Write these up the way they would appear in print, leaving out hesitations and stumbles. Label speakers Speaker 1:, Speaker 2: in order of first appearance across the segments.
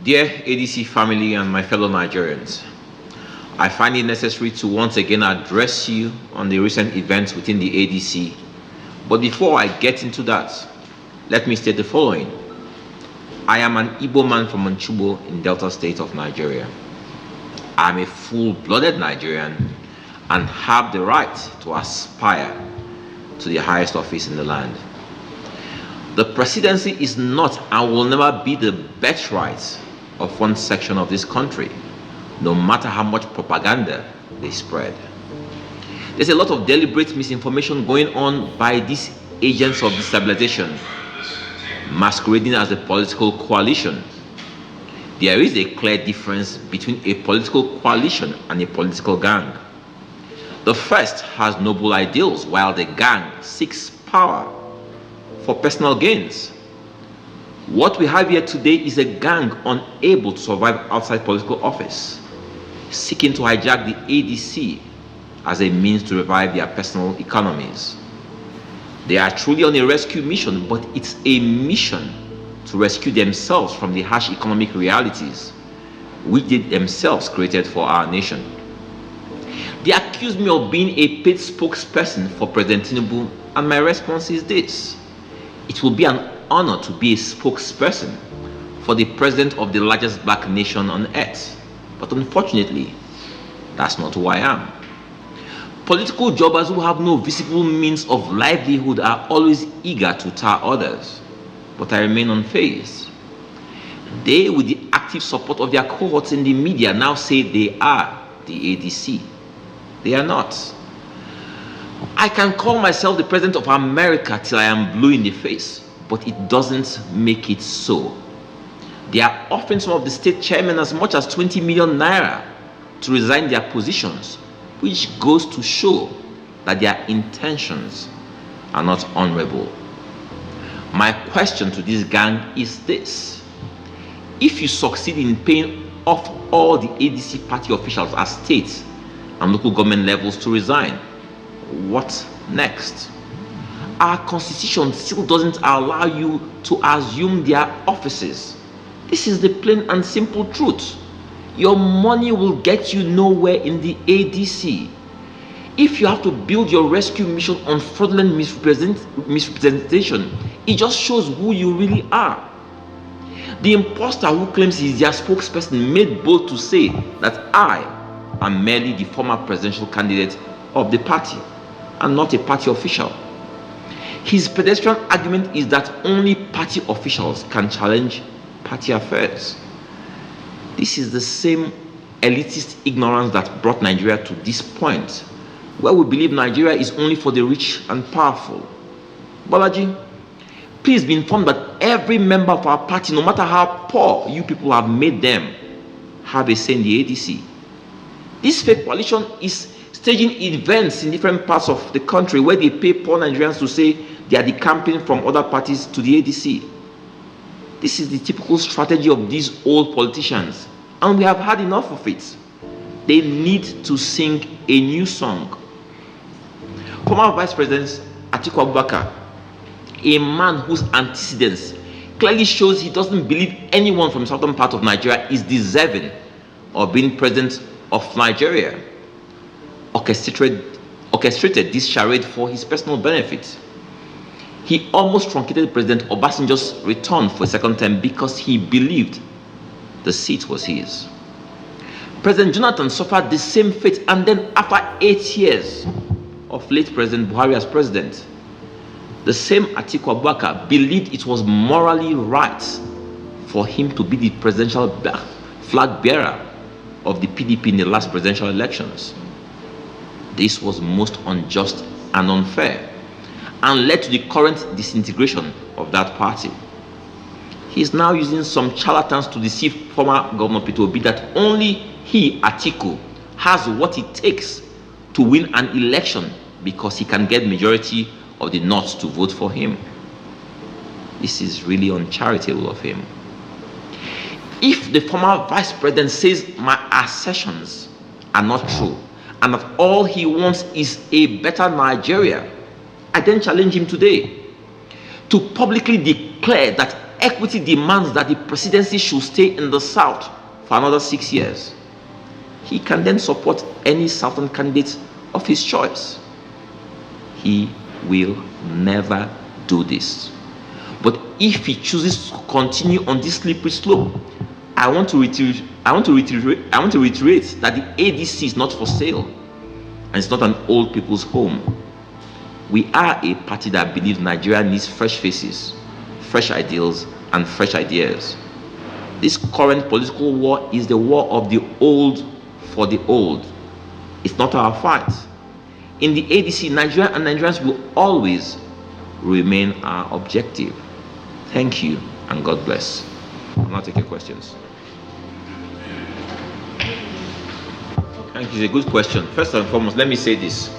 Speaker 1: Dear ADC family and my fellow Nigerians, I find it necessary to once again address you on the recent events within the ADC. But before I get into that, let me state the following. I am an Igbo man from Onchugbo in Delta State of Nigeria. I am a full-blooded Nigerian and have the right to aspire to the highest office in the land. The presidency is not and will never be the birthright of one section of this country, no matter how much propaganda they spread. There's a lot of deliberate misinformation going on by these agents of destabilization, masquerading as a political coalition. There is a clear difference between a political coalition and a political gang. The first has noble ideals, while the gang seeks power for personal gains. What we have here today is a gang unable to survive outside political office, seeking to hijack the ADC as a means to revive their personal economies. They are truly on a rescue mission, but it's a mission to rescue themselves from the harsh economic realities which they themselves created for our nation. They accuse me of being a paid spokesperson for President Tinubu, and my response is this. It will be an honor to be a spokesperson for the president of the largest black nation on earth. But unfortunately, that's not who I am. Political jobbers who have no visible means of livelihood are always eager to tar others, but I remain unfazed. They, with the active support of their cohorts in the media, now say they are the ADC. They are not. I can call myself the president of America till I am blue in the face, but it doesn't make it so. They are offering some of the state chairmen as much as 20 million naira to resign their positions, which goes to show that their intentions are not honorable. My question to this gang is this. If you succeed in paying off all the ADC party officials at state and local government levels to resign, what next? Our constitution still doesn't allow you to assume their offices. This is the plain and simple truth. Your money will get you nowhere in the ADC. If you have to build your rescue mission on fraudulent misrepresentation, it just shows who you really are. The imposter who claims he's their spokesperson made bold to say that I am merely the former presidential candidate of the party and not a party official. His pedestrian argument is that only party officials can challenge party affairs. This is the same elitist ignorance that brought Nigeria to this point, where we believe Nigeria is only for the rich and powerful. Balaji, please be informed that every member of our party, no matter how poor you people have made them, have a say in the ADC. This fake coalition is staging events in different parts of the country where they pay poor Nigerians to say they are decamping from other parties to the ADC. This is the typical strategy of these old politicians, and we have had enough of it. They need to sing a new song. Former Vice President Atiku Abubakar, a man whose antecedents clearly shows he doesn't believe anyone from the southern part of Nigeria is deserving of being president of Nigeria, orchestrated this charade for his personal benefit. He almost truncated President Obasanjo's return for a second term because he believed the seat was his. President Jonathan suffered the same fate, and then after 8 years of late President Buhari as president, the same Atiku Abubakar believed it was morally right for him to be the presidential flag bearer of the PDP in the last presidential elections. This was most unjust and unfair, and led to the current disintegration of that party. He is now using some charlatans to deceive former Governor Peter Obi that only he, Atiku, has what it takes to win an election because he can get majority of the North to vote for him. This is really uncharitable of him. If the former vice president says my assertions are not true and that all he wants is a better Nigeria, I then challenge him today to publicly declare that equity demands that the presidency should stay in the South for another 6 years, he can then support any Southern candidate of his choice. He will never do this. But if he chooses to continue on this slippery slope, I want to reiterate that the ADC is not for sale, and it's not an old people's home. We are a party that believes Nigeria needs fresh faces, fresh ideals, and fresh ideas. This current political war is the war of the old for the old. It's not our fight. In the ADC, Nigeria and Nigerians will always remain our objective. Thank you, and God bless. I'll now take your questions. Thank you. It's a good question. First and foremost, let me say this.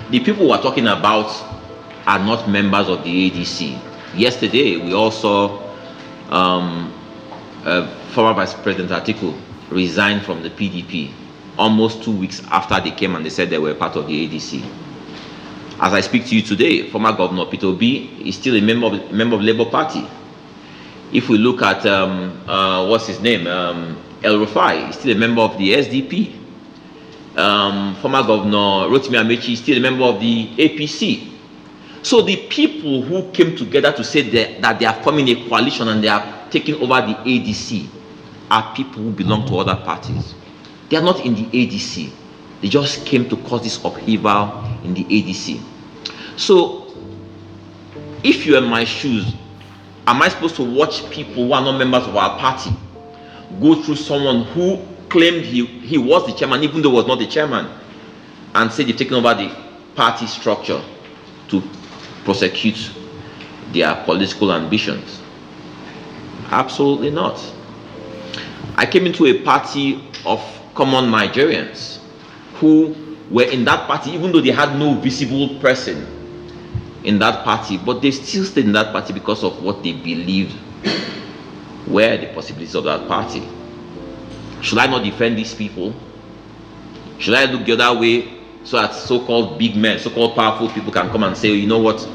Speaker 1: The people we're talking about are not members of the ADC. Yesterday, we all saw former Vice President Atiku resign from the PDP almost 2 weeks after they came and they said they were part of the ADC. As I speak to you today, former Governor Peter Obi is still a member of Labour Party. If we look at what's his name, El Rufai, is still a member of the SDP. Former Governor Rotimi Amechi is still a member of the APC. So the people who came together to say that they are forming a coalition and they are taking over the ADC are people who belong to other parties. They are not in the ADC. They just came to cause this upheaval in the ADC. So, if you're in my shoes, am I supposed to watch people who are not members of our party go through someone who claimed he was the chairman, even though he was not the chairman, and say they've taken over the party structure to prosecute their political ambitions? Absolutely not. I came into a party of common Nigerians who were in that party, even though they had no visible person in that party, but they still stayed in that party because of what they believed were the possibilities of that party. Should I not defend these people? Should I look the other way so that so-called big men, so-called powerful people can come and say, you know what,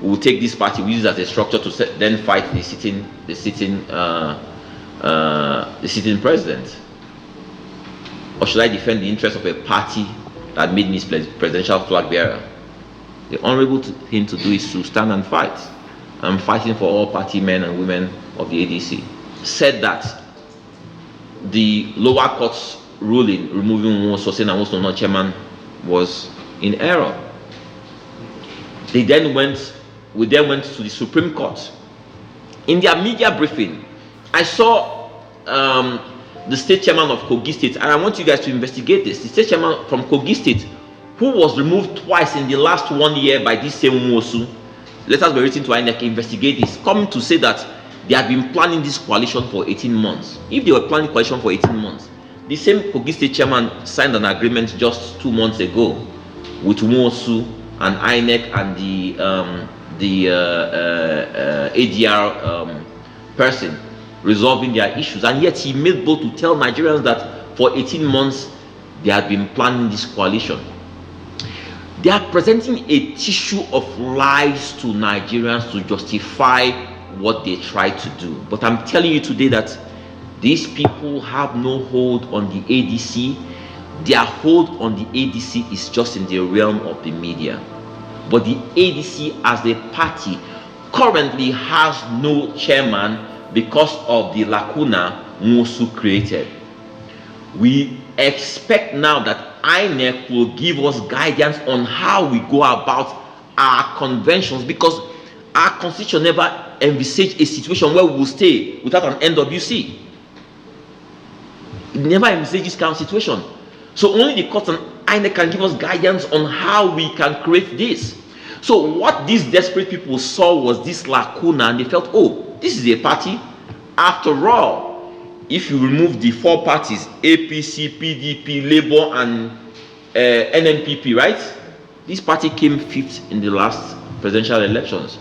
Speaker 1: we'll take this party, we use it as a structure to then fight the sitting president? Or should I defend the interest of a party that made me presidential flag bearer? The honorable thing to do is to stand and fight. I'm fighting for all party men and women of the ADC. Said that the lower court's ruling removing Sosen and Wosono chairman was in error. We then went to the Supreme Court. In their media briefing, I saw the state chairman of Kogi State, and I want you guys to investigate this. The state chairman from Kogi State, who was removed twice in the last 1 year by this same Nwosu, letters were written to INEC, investigate this, coming to say that they had been planning this coalition for 18 months. If they were planning coalition for 18 months, the same Kogi State chairman signed an agreement just 2 months ago with Nwosu and INEC and the ADR person resolving their issues, and yet he made bold to tell Nigerians that for 18 months they had been planning this coalition. They are presenting a tissue of lies to Nigerians to justify what they try to do. But I'm telling you today that these people have no hold on the ADC. Their hold on the ADC is just in the realm of the media. But the ADC as a party currently has no chairman because of the lacuna Nwosu created. We expect now that INEC will give us guidance on how we go about our conventions, because our constitution never envisaged a situation where we will stay without an NWC. It never envisaged this kind of situation. So only the court and INEC can give us guidance on how we can create this. So what these desperate people saw was this lacuna, and they felt, oh, this is a party. After all, if you remove the 4 parties, APC, PDP, Labour, and NNPP, right? This party came 5th in the last presidential elections.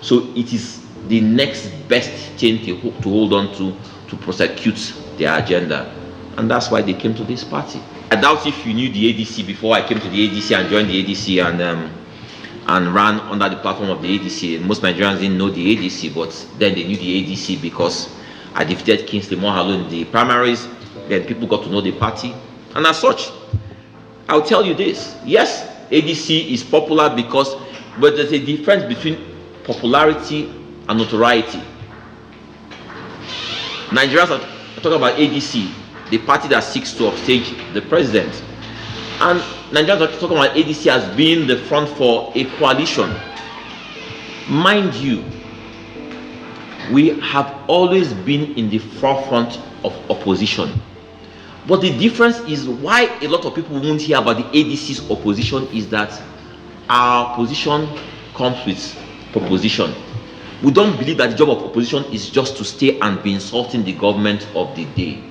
Speaker 1: So it is the next best thing to hold on to prosecute their agenda. And that's why they came to this party. I doubt if you knew the ADC before I came to the ADC and joined the ADC and ran under the platform of the ADC. And most Nigerians didn't know the ADC, but then they knew the ADC because I defeated Kingsley Mohalo in the primaries. Then people got to know the party. And as such, I'll tell you this. Yes, ADC is popular but there's a difference between popularity and notoriety. Nigerians are talking about ADC, the party that seeks to upstage the president. And Nigerians are talking about ADC as being the front for a coalition. Mind you, we have always been in the forefront of opposition. But the difference is why a lot of people won't hear about the ADC's opposition is that our position comes with proposition. We don't believe that the job of opposition is just to stay and be insulting the government of the day.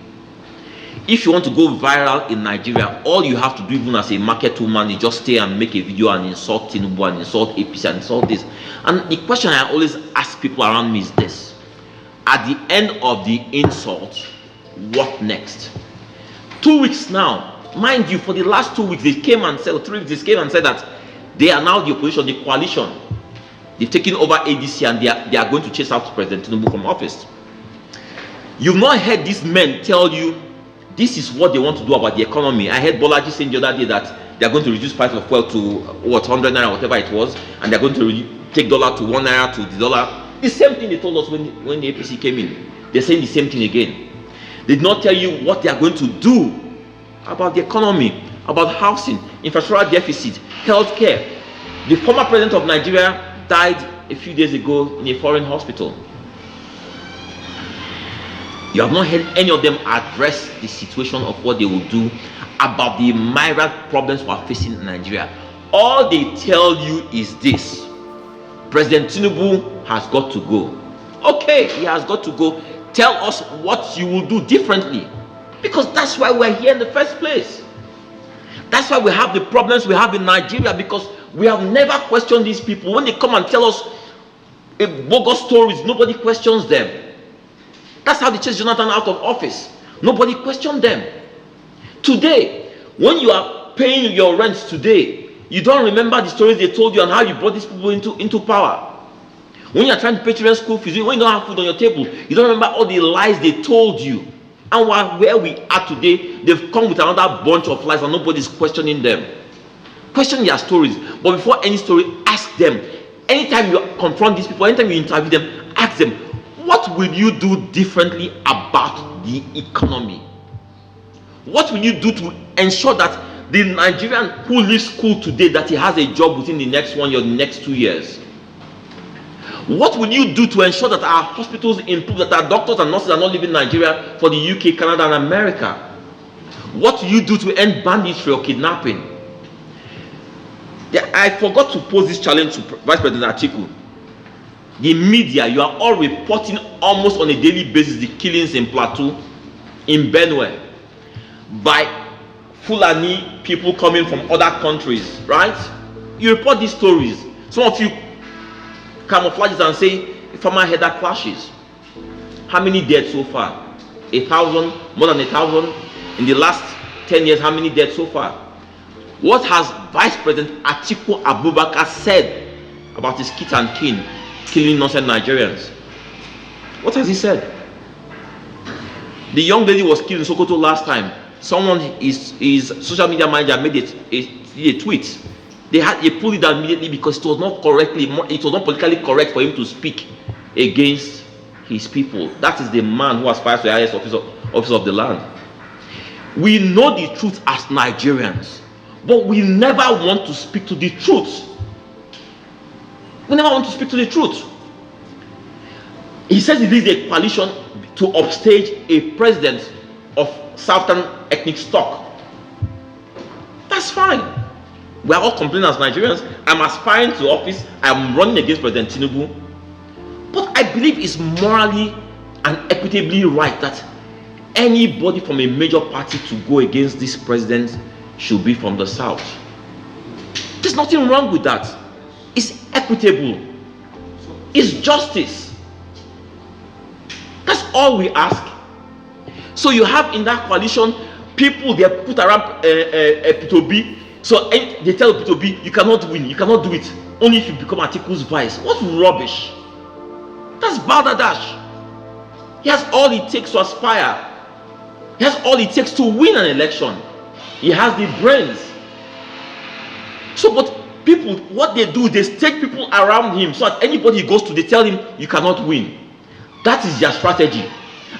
Speaker 1: If you want to go viral in Nigeria, all you have to do, even as a market woman, is just stay and make a video and insult Tinubu and insult APC and insult this. And the question I always ask people around me is this: at the end of the insult, what next? 2 weeks now, mind you, for the last 2 weeks, they came and said, 3 weeks, they came and said that they are now the opposition, the coalition. They've taken over ADC and they are going to chase out President Tinubu from office. You've not heard these men tell you this is what they want to do about the economy. I heard Bolaji saying the other day that they are going to reduce price of fuel to 100 naira, whatever it was, and they're going to take dollar to 1 naira to the dollar. The same thing they told us when the APC came in. They're saying the same thing again. They did not tell you what they are going to do about the economy, about housing, infrastructure deficit, healthcare. The former president of Nigeria died a few days ago in a foreign hospital. You have not heard any of them address the situation of what they will do about the myriad problems we are facing in Nigeria. All they tell you is this: President Tinubu has got to go. Okay, he has got to go. Tell us what you will do differently, because that's why we're here in the first place. That's why we have the problems we have in Nigeria, because we have never questioned these people. When they come and tell us bogus stories, nobody questions them. That's how they chased Jonathan out of office. Nobody questioned them. Today, when you are paying your rent today, you don't remember the stories they told you and how you brought these people into power. When you are trying to pay children's school fees, when you don't have food on your table, you don't remember all the lies they told you. And where we are today, they've come with another bunch of lies and nobody's questioning them. Question their stories, but before any story, ask them. Anytime you confront these people, anytime you interview them, ask them, what will you do differently about the economy? What will you do to ensure that the Nigerian who leaves school today, that he has a job within the next 1 year, the next 2 years? What will you do to ensure that our hospitals improve, that our doctors and nurses are not leaving Nigeria for the UK, Canada, and America? What will you do to end banditry or kidnapping? I forgot to pose this challenge to Vice President Atiku. The media, you are all reporting almost on a daily basis the killings in Plateau, in Benue, by Fulani people coming from other countries, right? You report these stories. Some of you camouflage it and say farmer header clashes. How many dead so far? 1,000, more than 1,000. In the last 10 years, how many dead so far? What has Vice President Atiku Abubakar said about his kit and kin killing innocent Nigerians? What has he said? The young lady was killed in Sokoto last time. Someone, his social media manager, made a tweet. They pulled it down immediately because it was not politically correct for him to speak against his people. That is the man who aspires to the highest office of the land. We know the truth as Nigerians, but we never want to speak to the truth. We never want to speak to the truth. He says he leads a coalition to upstage a president of Southern ethnic stock. That's fine. We are all complaining as Nigerians. I'm aspiring to office. I'm running against President Tinubu. But I believe it's morally and equitably right that anybody from a major party to go against this president should be from the South. There's nothing wrong with that. It's equitable. It's justice. That's all we ask. So you have in that coalition people they put around Peter Obi. So they tell Peter Obi, you cannot win, you cannot do it. only if you become Atiku's vice. What rubbish! That's balderdash. He has all it takes to aspire. He has all it takes to win an election. He has the brains. So, but people, what they do, they stake people around him so that anybody he goes to, they tell him, you cannot win. That is their strategy.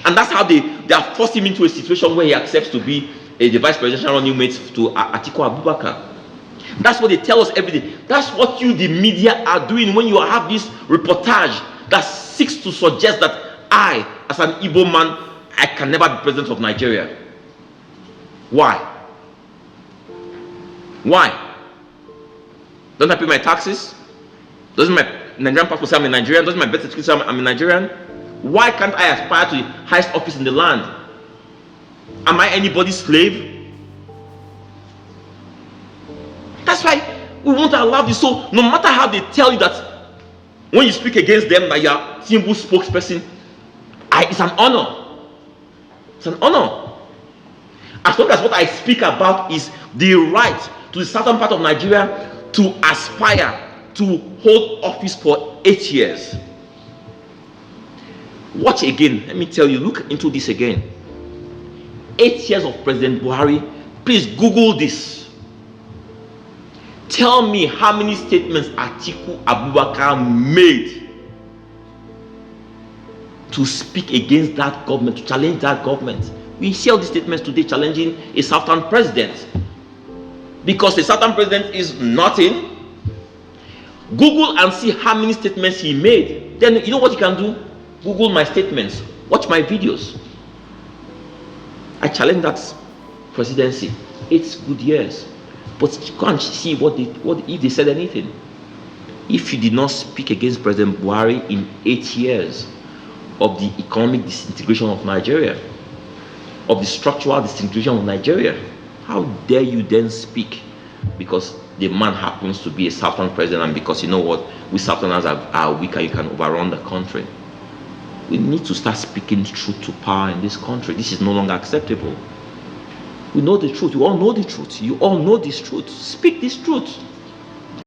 Speaker 1: And that's how they have forced him into a situation where he accepts to be the vice presidential running mate to Atiku Abubakar. That's what they tell us every day. That's what you, the media, are doing when you have this reportage that seeks to suggest that I, as an Igbo man, I can never be president of Nigeria. Why? Why? Don't I pay my taxes? Doesn't my Nigerian passport say I'm a Nigerian? Doesn't my birth certificate say I'm a Nigerian? Why can't I aspire to the highest office in the land? Am I anybody's slave? That's why we want to allow this. So no matter how they tell you that when you speak against them that you are Tinubu's spokesperson, it's an honor. It's an honor. As long as what I speak about is the right to the southern part of Nigeria to aspire to hold office for 8 years. Watch again. Let me tell you, look into this again. 8 years of President Buhari. Please Google this. Tell me how many statements Atiku Abubakar made to speak against that government, to challenge that government. We see all these statements today challenging a southern president. Because the southern president is nothing. Google and see how many statements he made. Then you know what you can do? Google my statements. Watch my videos. I challenge that presidency. 8 good years. But you can't see what if they said anything. If you did not speak against President Buhari in 8 years of the economic disintegration of Nigeria, of the structural disintegration of Nigeria, how dare you then speak because the man happens to be a southern president and because you know what, we southerners are weaker, you can overrun the country. We need to start speaking truth to power in this country. This is no longer acceptable. We know the truth. We all know the truth. You all know this truth. Speak this truth.